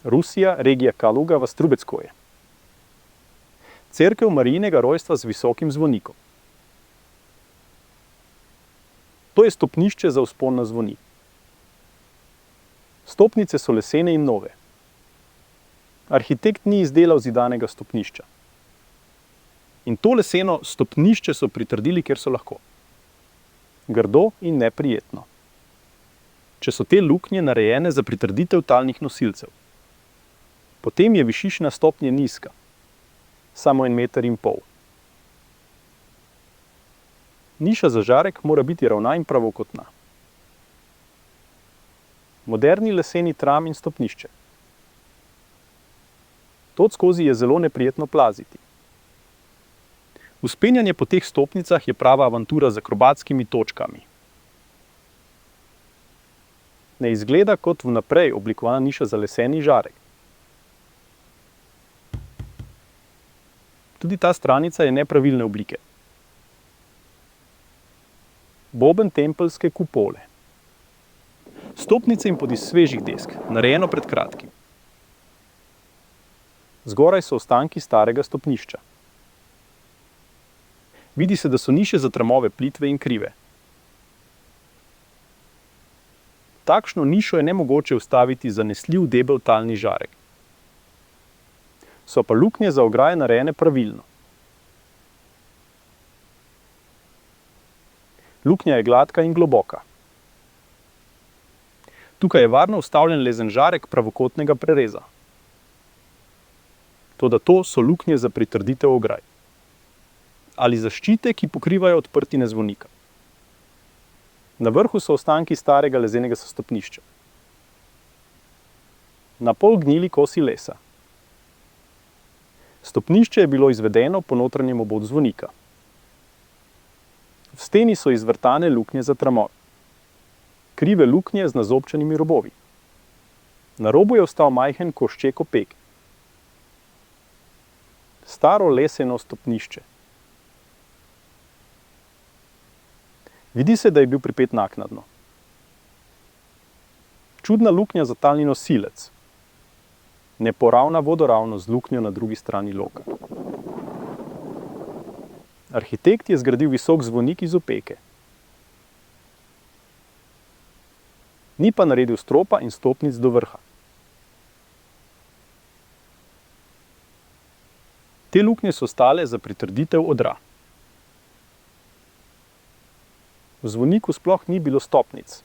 Rusija, regija Kaluga v Strubeckoje. Cerkev Marijinega rojstva z visokim zvonikom. To je stopnišče za vzpon na zvonik. Stopnice so lesene in nove. Arhitekt ni izdelal zidanega stopnišča. In to leseno stopnišče so pritrdili, ker so lahko. Grdo in neprijetno. Če so te luknje narejene za pritrditev talnih nosilcev. Potem je višišna stopnje nizka, samo 1,5 metra. Niša za žarek mora biti ravna in pravokotna. Moderni leseni tram in stopnišče. Tod skozi je zelo neprijetno plaziti. Vzpenjanje po teh stopnicah je prava avantura z akrobatskimi točkami. Ne izgleda kot vnaprej oblikovana niša za leseni žarek. Tudi ta stranica je nepravilne oblike. Boben tempeljske kupole. Stopnice in pod iz svežih desk, narejeno pred kratkim. Zgoraj so ostanki starega stopnišča. Vidi se, da so niše za tramove plitve in krive. Takšno nišo je nemogoče vstaviti zanesljiv debel talni žarek. So pa luknje za ograje narejene pravilno. Luknja je gladka in globoka. Tukaj je varno vstavljen lezen žarek pravokotnega prereza. Toda to so luknje za pritrditev ograj. Ali zaščite, ki pokrivajo odprtine zvonika. Na vrhu so ostanki starega lezenega stopnišča. Na pol gnili kosi lesa. Stopnišče je bilo izvedeno po notranjem obodu zvonika. V steni so izvrtane luknje za tramove. Krive luknje z nazobčanimi robovi. Na robu je ostal majhen košček opeke. Staro leseno stopnišče. Vidi se, da je bil pripet naknadno. Čudna luknja za talni nosilec. Neporavna vodoravno z luknjo na drugi strani loka. Arhitekt je zgradil visok zvonik iz opeke. Ni pa naredil stropa in stopnic do vrha. Te luknje so stale za pritrditev odra. V zvoniku sploh ni bilo stopnic.